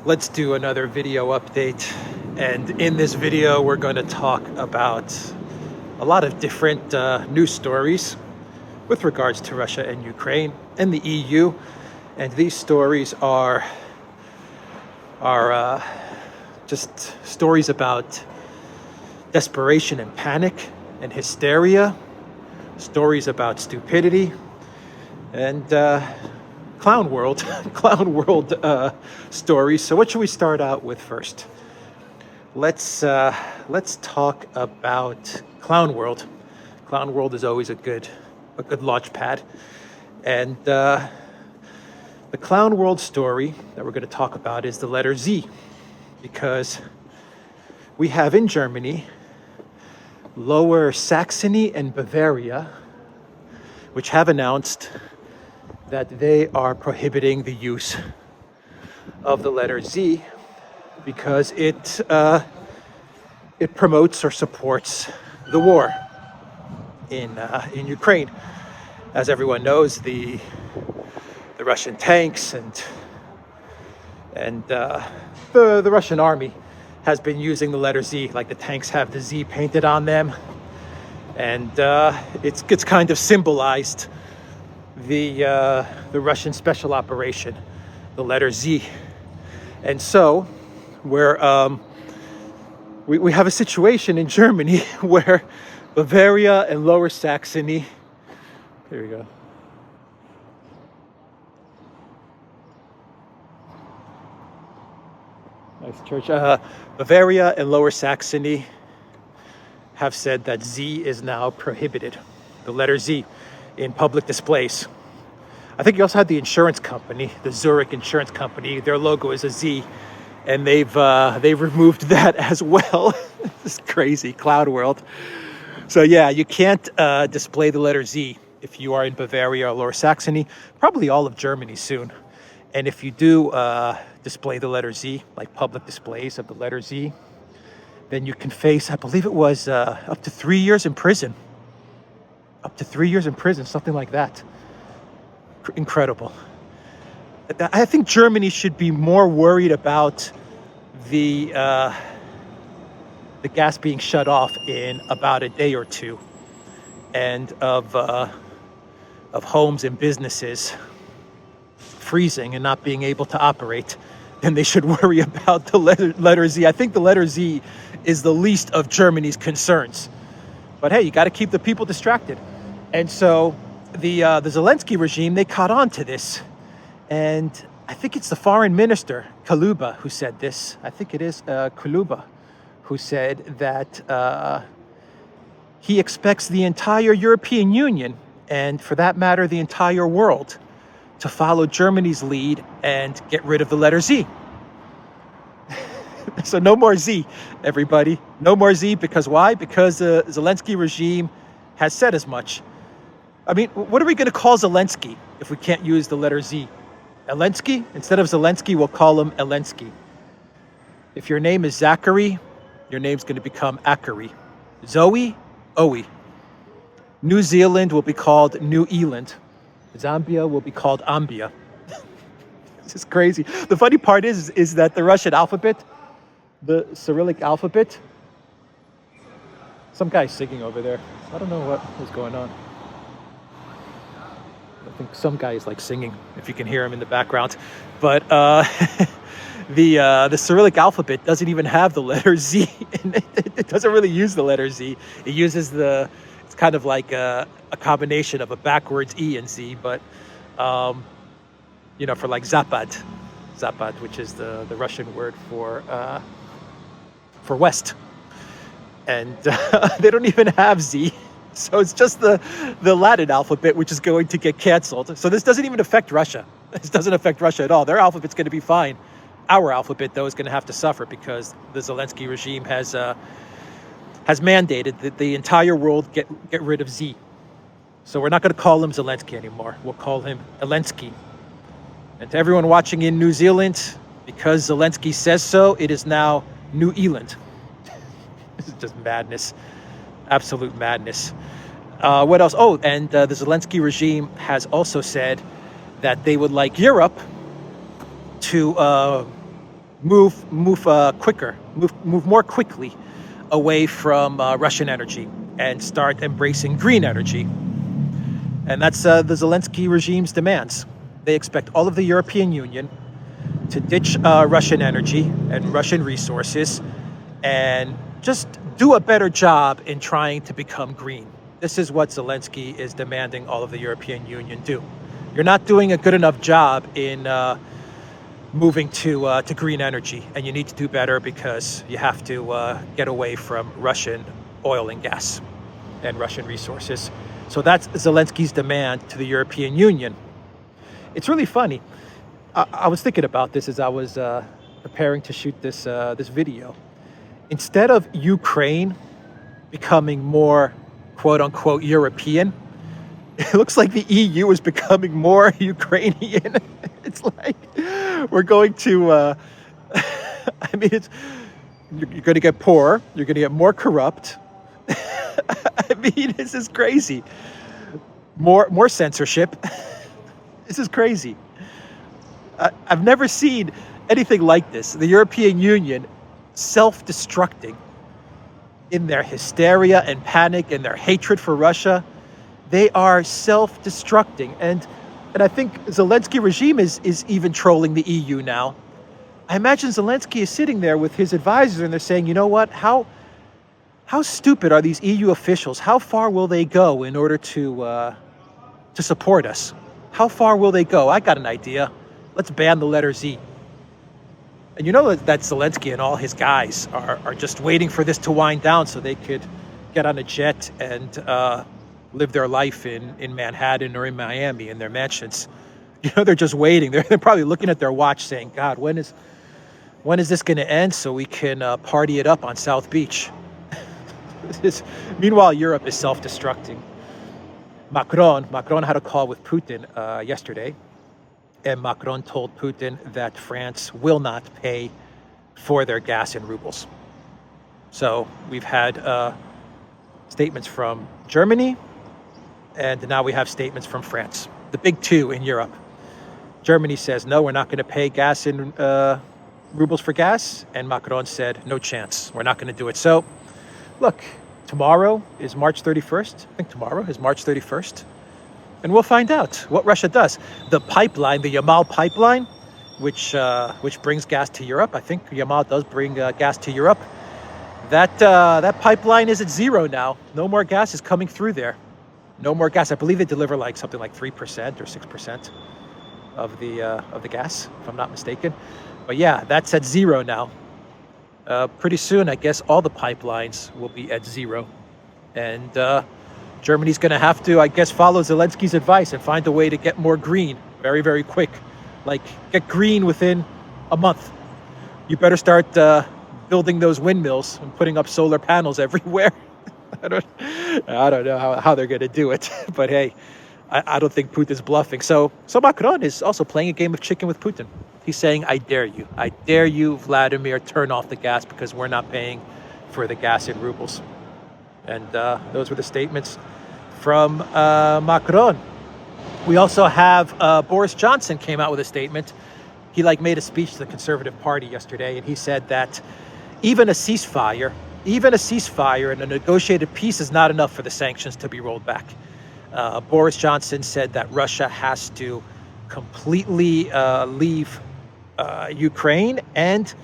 Let's do another video update. And in this video, we're going to talk about a lot of different news stories with regards to Russia and Ukraine and the EU. And these stories are just stories about desperation and panic and hysteria, stories about stupidity, and clown world stories. So what should we start out with first? Let's talk about clown world. Clown world is always a good launch pad, and the clown world story that we're going to talk about is the letter Z, because we have in Germany Lower Saxony and Bavaria, which have announced that they are prohibiting the use of the letter Z because it promotes or supports the war in Ukraine. As everyone knows, the Russian tanks and the Russian army has been using the letter Z. Like, the tanks have the Z painted on them, and it's kind of symbolized the Russian special operation, the letter Z. And so we have a situation in Germany where Bavaria and Lower Saxony, here we go. Nice church. Bavaria and Lower Saxony have said that Z is now prohibited, the letter Z, in public displays. I think you also had the insurance company, the Zurich insurance company. Their logo is a Z, and they've removed that as well. This is crazy, cloud world. So yeah, you can't display the letter Z if you are in Bavaria or Lower Saxony, probably all of Germany soon. And if you do display the letter Z, like public displays of the letter Z, then you can face, I believe it was up to 3 years in prison. Up to 3 years in prison, something like that. Incredible. I think Germany should be more worried about the gas being shut off in about a day or two, and of homes and businesses freezing and not being able to operate, then they should worry about the letter Z. I think the letter Z is the least of Germany's concerns. But hey, you got to keep the people distracted. And so the Zelensky regime, they caught on to this. And I think it's the foreign minister, Kaluba, who said this. I think it is Kaluba who said that he expects the entire European Union, and for that matter, the entire world, to follow Germany's lead and get rid of the letter Z. So no more Z, everybody. No more Z, because why? Because the Zelensky regime has said as much. I mean, what are we going to call Zelensky if we can't use the letter Z? Elensky? Instead of Zelensky, we'll call him Elensky. If your name is Zachary, your name's going to become Akari. Zoe, Oe. New Zealand will be called New Eland. Zambia will be called Ambia. This is crazy. The funny part is that the Russian alphabet, the Cyrillic alphabet, some guy's singing over there. I don't know what is going on. I think some guy is like singing, if you can hear him in the background. But the Cyrillic alphabet doesn't even have the letter Z. It doesn't really use the letter Z. It uses it's kind of like a combination of a backwards E and Z, but for like Zapad, which is the Russian word for West, and they don't even have Z. So it's just the Latin alphabet, which is going to get canceled. So this doesn't even affect Russia. This doesn't affect Russia at all. Their alphabet's going to be fine. Our alphabet, though, is going to have to suffer because the Zelensky regime has mandated that the entire world get rid of Z. So we're not going to call him Zelensky anymore. We'll call him Elensky. And to everyone watching in New Zealand, because Zelensky says so, it is now New Eland. This is just madness. Absolute madness. What else? Oh, and the Zelensky regime has also said that they would like Europe to move more quickly away from Russian energy and start embracing green energy. And that's the Zelensky regime's demands. They expect all of the European Union to ditch Russian energy and Russian resources and just do a better job in trying to become green. This is what Zelensky is demanding all of the European Union do. You're not doing a good enough job in moving to green energy, and you need to do better because you have to get away from Russian oil and gas and Russian resources. So that's Zelensky's demand to the European Union. It's really funny. I was thinking about this as I was preparing to shoot this video. Instead of Ukraine becoming more quote-unquote European, it looks like the EU is becoming more Ukrainian. It's like we're going to, I mean, you're going to get poorer, you're going to get more corrupt. I mean, this is crazy. More censorship. This is crazy. I've never seen anything like this. The European Union self-destructing in their hysteria and panic and their hatred for Russia. They are self-destructing. And I think Zelensky regime is even trolling the EU now. I imagine Zelensky is sitting there with his advisors and they're saying, you know what, how stupid are these EU officials? How far will they go in order to support us? How far will they go? I got an idea. Let's ban the letter Z. And you know that Zelensky and all his guys are just waiting for this to wind down so they could get on a jet and live their life in Manhattan or in Miami in their mansions. You know, they're just waiting. They're probably looking at their watch saying, God, when is this going to end so we can party it up on South Beach? Meanwhile, Europe is self-destructing. Macron had a call with Putin yesterday, and Macron told Putin that France will not pay for their gas in rubles. So we've had statements from Germany, and now we have statements from France, the big two in Europe. Germany says, no, we're not going to pay gas in rubles for gas, and Macron said, no chance, we're not going to do it. So, look, tomorrow is March 31st. I think tomorrow is March 31st. And we'll find out what Russia does. The pipeline, the Yamal pipeline, which brings gas to Europe. I think Yamal does bring gas to Europe. That pipeline is at zero now. No more gas is coming through there. No more gas. I believe they deliver like something like 3% or 6% of the gas, if I'm not mistaken. But yeah, that's at zero now. Pretty soon, I guess all the pipelines will be at zero. And Germany's going to have to, I guess, follow Zelensky's advice and find a way to get more green very, very quick. Like, get green within a month. You better start building those windmills and putting up solar panels everywhere. I don't know how they're going to do it. But hey, I don't think Putin's bluffing. So Macron is also playing a game of chicken with Putin. He's saying, I dare you, Vladimir, turn off the gas because we're not paying for the gas in rubles. And those were the statements from Macron. We also have Boris Johnson came out with a statement. He made a speech to the Conservative Party yesterday, and he said that even a ceasefire and a negotiated peace is not enough for the sanctions to be rolled back. Boris Johnson said that Russia has to completely leave Ukraine, and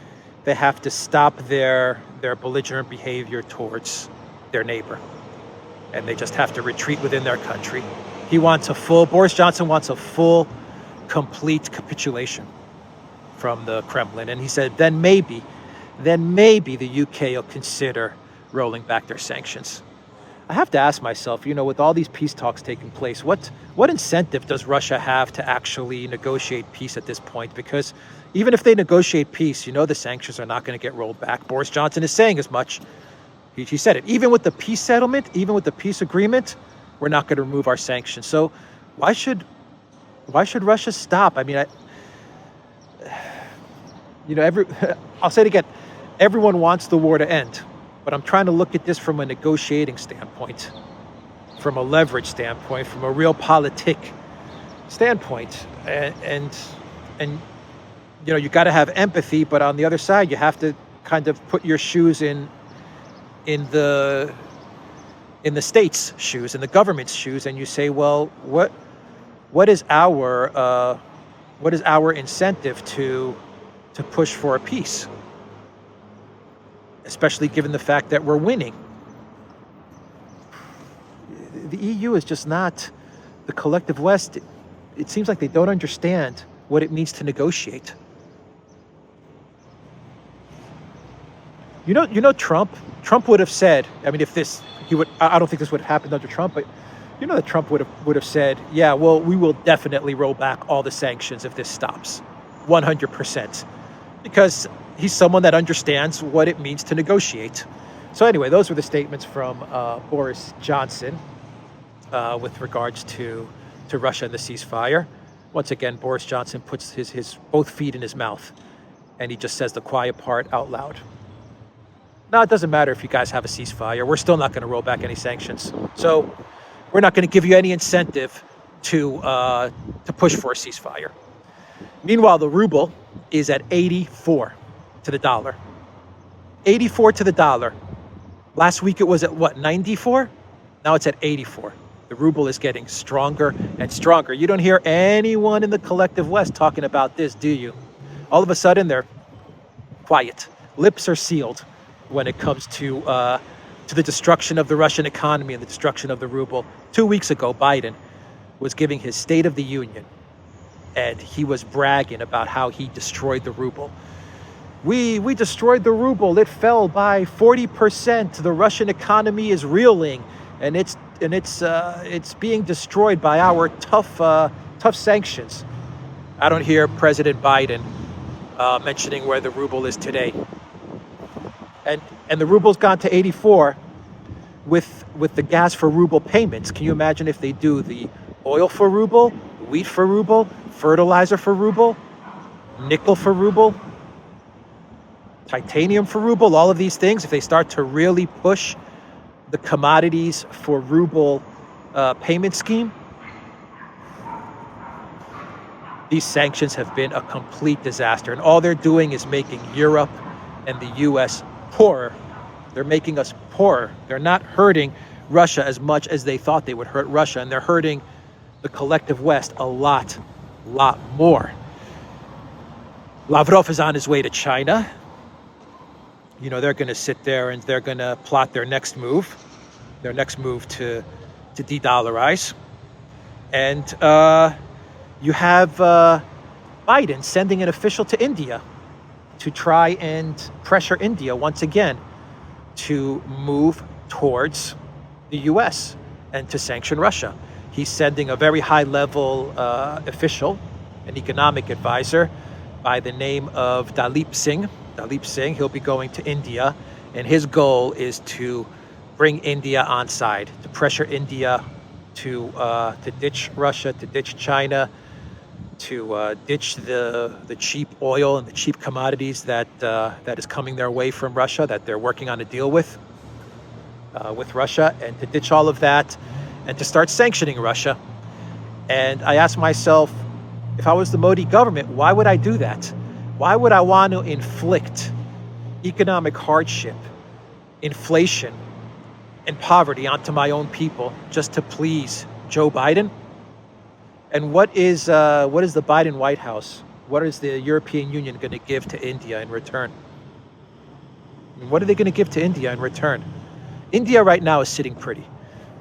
they have to stop their belligerent behavior towards their neighbor, and they just have to retreat within their country. Boris Johnson wants a full, complete capitulation from the Kremlin, and he said then maybe the UK will consider rolling back their sanctions. I have to ask myself, with all these peace talks taking place, what incentive does Russia have to actually negotiate peace at this point? Because even if they negotiate peace, the sanctions are not going to get rolled back. Boris Johnson is saying as much. He said it. Even with the peace settlement, even with the peace agreement, we're not going to remove our sanctions. So why should Russia stop? I mean, I'll say it again. Everyone wants the war to end. But I'm trying to look at this from a negotiating standpoint, from a leverage standpoint, from a realpolitik standpoint. And you know, you got to have empathy, but on the other side, you have to kind of put your shoes in the state's shoes, in the government's shoes, and you say, well, what is our incentive to push for a peace, especially given the fact that we're winning? The EU is just not the collective West. It seems like they don't understand what it means to negotiate. You know, Trump would have said, I mean, I don't think this would have happened under Trump, but you know that Trump would have said, yeah, well, we will definitely roll back all the sanctions if this stops, 100%, because he's someone that understands what it means to negotiate. So anyway, those were the statements from Boris Johnson with regards to Russia and the ceasefire. Once again, Boris Johnson puts his both feet in his mouth, and he just says the quiet part out loud. No, it doesn't matter if you guys have a ceasefire. We're still not going to roll back any sanctions. So we're not going to give you any incentive to push for a ceasefire. Meanwhile, the ruble is at 84 to the dollar. 84 to the dollar. Last week it was at what, 94? Now it's at 84. The ruble is getting stronger and stronger. You don't hear anyone in the collective West talking about this, do you? All of a sudden they're quiet. Lips are sealed when it comes to the destruction of the Russian economy and the destruction of the ruble. 2 weeks ago, Biden was giving his State of the Union, and he was bragging about how he destroyed the ruble. We destroyed the ruble. It fell by 40%. The Russian economy is reeling, and it's being destroyed by our tough sanctions. I don't hear President Biden mentioning where the ruble is today. And the ruble's gone to 84 with the gas for ruble payments. Can you imagine if they do the oil for ruble, wheat for ruble, fertilizer for ruble, nickel for ruble, titanium for ruble, all of these things, if they start to really push the commodities for ruble payment scheme? These sanctions have been a complete disaster, and all they're doing is making Europe and the US poorer. They're making us poorer. They're not hurting Russia as much as they thought they would hurt Russia, and they're hurting the collective West a lot more. Lavrov is on his way to China. You know, they're going to sit there and they're going to plot their next move to de-dollarize. And you have Biden sending an official to India to try and pressure India once again to move towards the U.S. and to sanction Russia. He's sending a very high-level official, an economic advisor by the name of Dalip Singh. He'll be going to India, and his goal is to bring India on side, to pressure India to ditch Russia, to ditch China, to ditch the cheap oil and the cheap commodities that is coming their way from Russia, that they're working on a deal with Russia, and to ditch all of that and to start sanctioning Russia. And I ask myself, if I was the Modi government, why would I do that? Why would I want to inflict economic hardship, inflation, and poverty onto my own people just to please Joe Biden? And what is the Biden White House, what is the European Union going to give to India in return? What are they going to give to India in return? India right now is sitting pretty.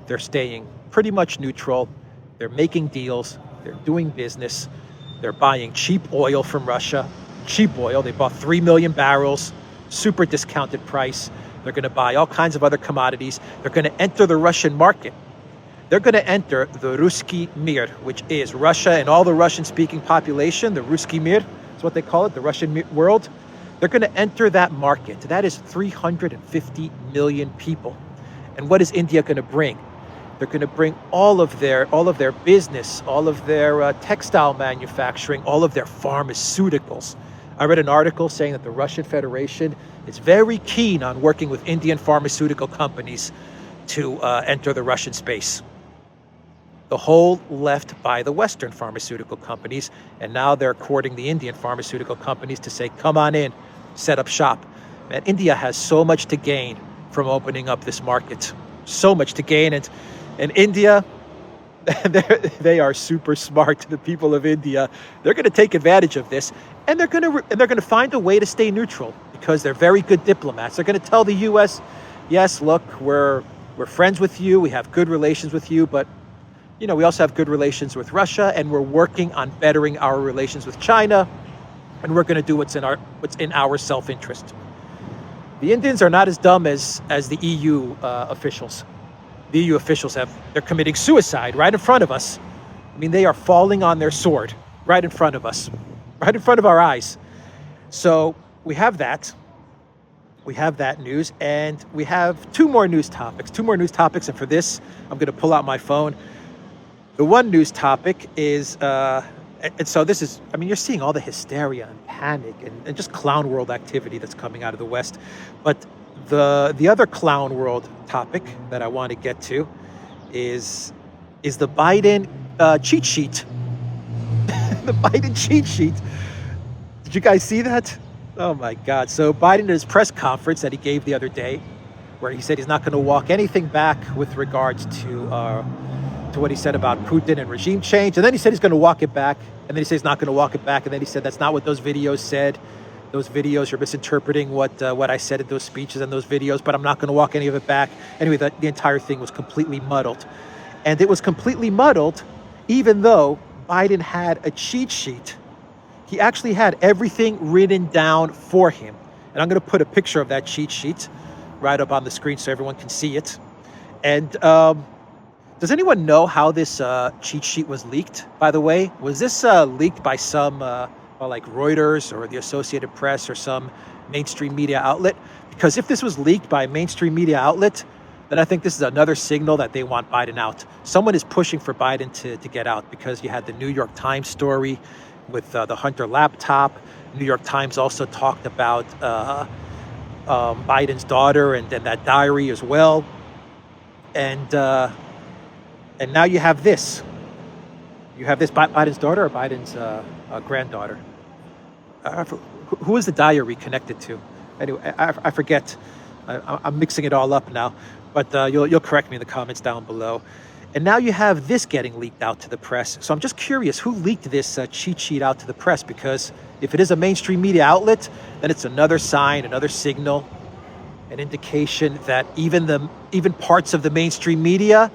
They're staying pretty much neutral. They're making deals. They're doing business. They're buying cheap oil from Russia. Cheap oil. They bought 3 million barrels, super discounted price. They're going to buy all kinds of other commodities. They're going to enter the Russian market. They're going to enter the Ruski Mir, which is Russia and all the Russian-speaking population. The Ruski Mir is what they call it, the Russian world. They're going to enter that market. That is 350 million people. And what is India going to bring? They're going to bring all of their business, all of their textile manufacturing, all of their pharmaceuticals. I read an article saying that the Russian Federation is very keen on working with Indian pharmaceutical companies to enter the Russian space. the whole left by the Western pharmaceutical companies, and now they're courting the Indian pharmaceutical companies to say, come on in, set up shop. Man, India has so much to gain from opening up this market. So much to gain. And India, they are super smart. The people of India, they're going to take advantage of this, and they're going to find a way to stay neutral because they're very good diplomats. They're going to tell the U.S., yes, look, we're friends with you, we have good relations with you, but you know, we also have good relations with Russia, and we're working on bettering our relations with China, and we're going to do what's in our self-interest. The Indians are not as dumb as the EU officials. The EU officials they're committing suicide right in front of us. I mean, they are falling on their sword right in front of us, right in front of our eyes. So we have that. We have that news, and we have two more news topics. And for this, I'm going to pull out my phone. The one news topic is, and so this is, I mean, you're seeing all the hysteria and panic and just clown world activity that's coming out of the West. But the other clown world topic that I want to get to is the Biden cheat sheet. The Biden cheat sheet. Did you guys see that? Oh my God. So Biden at his press conference that he gave the other day, where he said he's not going to walk anything back with regards to what he said about Putin and regime change. And then he said he's going to walk it back. And then he said he's not going to walk it back. And then he said that's not what those videos said. Those videos, you're misinterpreting what I said in those speeches and those videos, but I'm not going to walk any of it back. Anyway, the entire thing was completely muddled. And it was completely muddled even though Biden had a cheat sheet. He actually had everything written down for him. And I'm going to put a picture of that cheat sheet right up on the screen so everyone can see it. And does anyone know how this cheat sheet was leaked, by the way? Was this leaked by some, like Reuters or the Associated Press or some mainstream media outlet? Because if this was leaked by a mainstream media outlet, then I think this is another signal that they want Biden out. Someone is pushing for Biden to get out, because you had the New York Times story with the Hunter laptop. New York Times also talked about Biden's daughter and that diary as well. And now you have this. You have this Biden's daughter or Biden's granddaughter. Who is the diary connected to? Anyway, I forget. I'm mixing it all up now. But you'll correct me in the comments down below. And now you have this getting leaked out to the press. So I'm just curious, who leaked this cheat sheet out to the press? Because if it is a mainstream media outlet, then it's another sign, another signal, an indication that even parts of the mainstream media,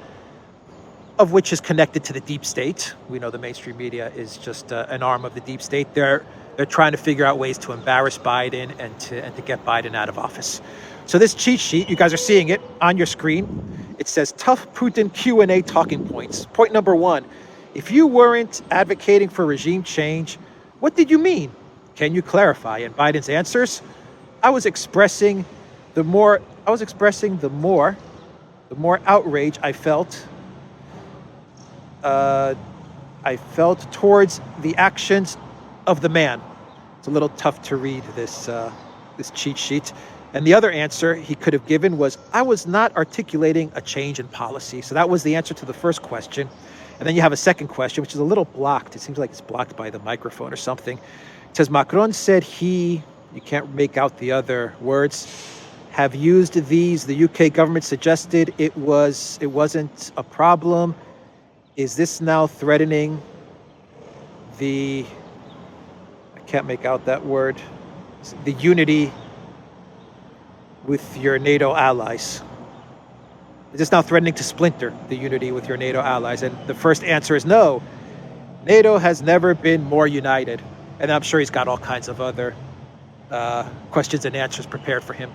of which is connected to the deep state. We know the mainstream media is just an arm of the deep state. They're trying to figure out ways to embarrass Biden and to get Biden out of office. So this cheat sheet, you guys are seeing it on your screen. It says tough Putin Q&A talking points. Point number 1, if you weren't advocating for regime change, what did you mean? Can you clarify? And Biden's answers, I was expressing the more outrage I felt towards the actions of the man. It's a little tough to read this cheat sheet. And the other answer he could have given was, I was not articulating a change in policy. So that was the answer to the first question. And then you have a second question, which is a little blocked. It seems like it's blocked by the microphone or something. It says, Macron said you can't make out the other words, have used these. The UK government suggested it wasn't a problem. Is this now threatening I can't make out that word, the unity with your NATO allies? Is this now threatening to splinter the unity with your NATO allies? And the first answer is no. NATO has never been more united. And I'm sure he's got all kinds of other questions and answers prepared for him.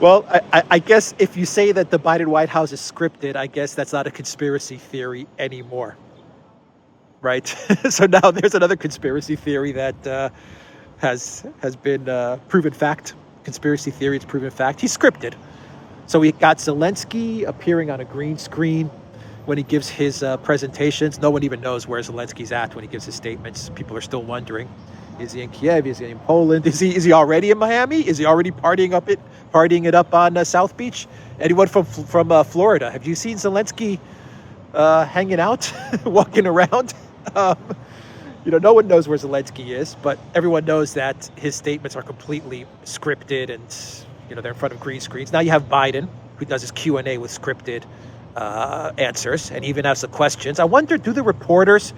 Well, I guess if you say that the Biden White House is scripted, I guess that's not a conspiracy theory anymore, right? So now there's another conspiracy theory that has been proven fact. Conspiracy theory, it's proven fact. He's scripted. So we got Zelensky appearing on a green screen when he gives his presentations. No one even knows where Zelensky's at when he gives his statements. People are still wondering. Is he in Kiev? Is he in Poland? Is he already in Miami? Is he already partying it up on South Beach? Anyone from Florida? Have you seen Zelensky hanging out, walking around? No one knows where Zelensky is, but everyone knows that his statements are completely scripted, and they're in front of green screens. Now you have Biden, who does his Q&A with scripted answers, and even asks the questions. I wonder, do the reporters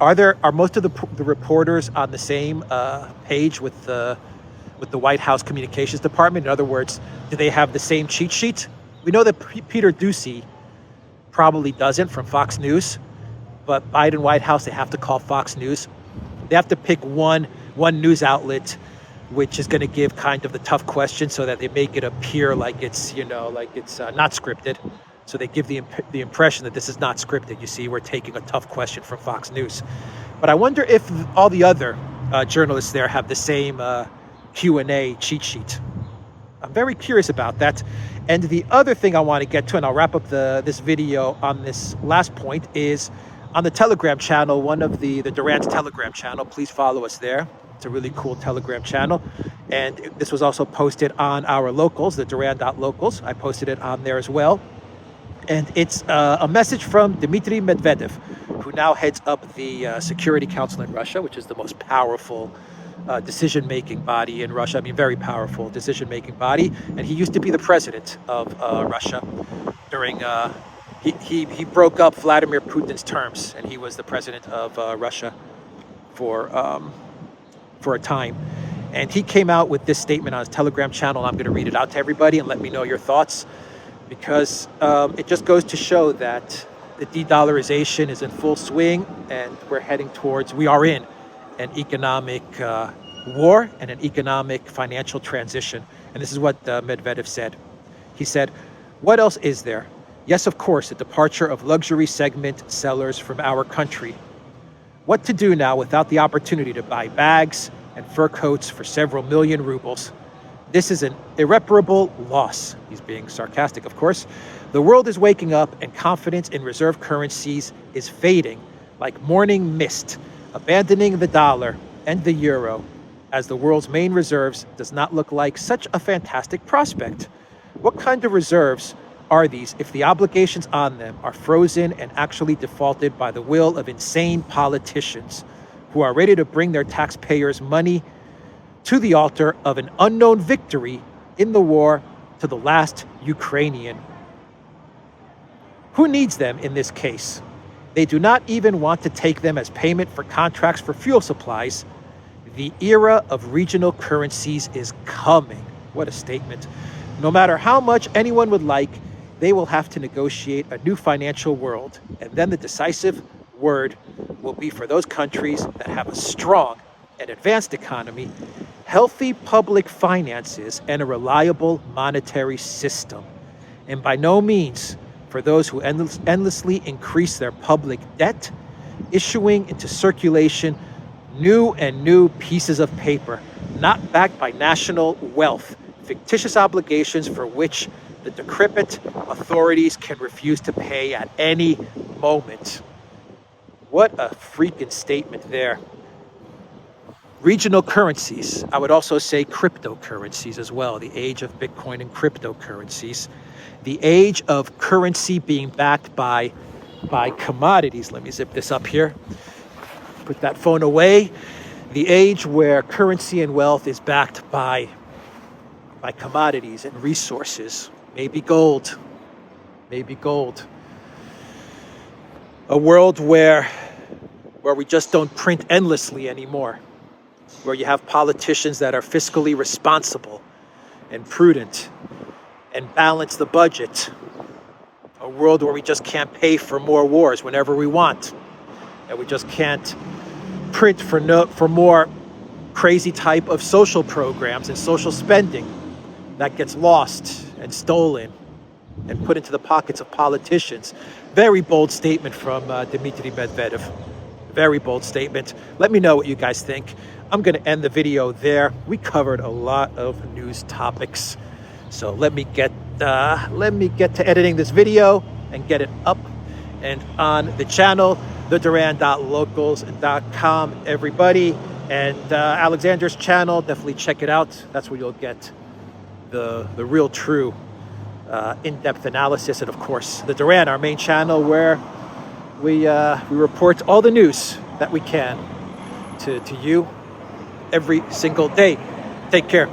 are most of the reporters on the same page with the White House Communications Department? In other words, do they have the same cheat sheet? We know that Peter ODYSEE probably doesn't, from Fox News. But Biden White House, they have to call Fox News. They have to pick one news outlet, which is going to give kind of the tough question, so that they make it appear like it's not scripted. So they give the impression that this is not scripted. You see, we're taking a tough question from Fox News. But I wonder if all the other journalists there have the same Q&A cheat sheet. I'm very curious about that. And the other thing I want to get to, and I'll wrap up this video on this last point, is on the Telegram channel, one of the Duran's Telegram channel. Please follow us there. It's a really cool Telegram channel. And this was also posted on our locals, the Duran.locals. I posted it on there as well. And it's a message from Dmitry Medvedev, who now heads up the Security Council in Russia, which is the most powerful decision-making body in Russia. I mean, very powerful decision-making body. And he used to be the president of Russia during... He broke up Vladimir Putin's terms, and he was the president of Russia for a time. And he came out with this statement on his Telegram channel. I'm going to read it out to everybody and let me know your thoughts, because it just goes to show that the de-dollarization is in full swing, and we are in an economic war and an economic financial transition. And this is what Medvedev said. He said, "What else is there? Yes, of course, the departure of luxury segment sellers from our country. What to do now without the opportunity to buy bags and fur coats for several million rubles? This is an irreparable loss." He's being sarcastic, of course. "The world is waking up, and confidence in reserve currencies is fading like morning mist, abandoning the dollar and the euro as the world's main reserves does not look like such a fantastic prospect. What kind of reserves are these if the obligations on them are frozen and actually defaulted by the will of insane politicians who are ready to bring their taxpayers' money to the altar of an unknown victory in the war to the last Ukrainian? Who needs them in this case? They do not even want to take them as payment for contracts for fuel supplies. The era of regional currencies is coming." What a statement. "No matter how much anyone would like, they will have to negotiate a new financial world, and then the decisive word will be for those countries that have a strong and advanced economy, healthy public finances, and a reliable monetary system, and by no means for those who endlessly increase their public debt, issuing into circulation new and new pieces of paper, not backed by national wealth, fictitious obligations for which the decrepit authorities can refuse to pay at any moment." What a freaking statement there. Regional currencies. I would also say cryptocurrencies as well. The age of Bitcoin and cryptocurrencies. The age of currency being backed by commodities. Let me zip this up here. Put that phone away. The age where currency and wealth is backed by commodities and resources. Maybe gold. Maybe gold. A world where we just don't print endlessly anymore. Where you have politicians that are fiscally responsible and prudent and balance the budget. A world where we just can't pay for more wars whenever we want. And we just can't print for more crazy type of social programs and social spending that gets lost and stolen and put into the pockets of politicians. Very bold statement from Dmitry Medvedev. Very bold statement. Let me know what you guys think. I'm going to end the video there. We covered a lot of news topics. So let me get to editing this video and get it up and on the channel, theduran.locals.com, everybody. And Alexander's channel, definitely check it out. That's where you'll get the real true in-depth analysis. And of course, the Duran, our main channel, where we report all the news that we can to you every single day. Take care.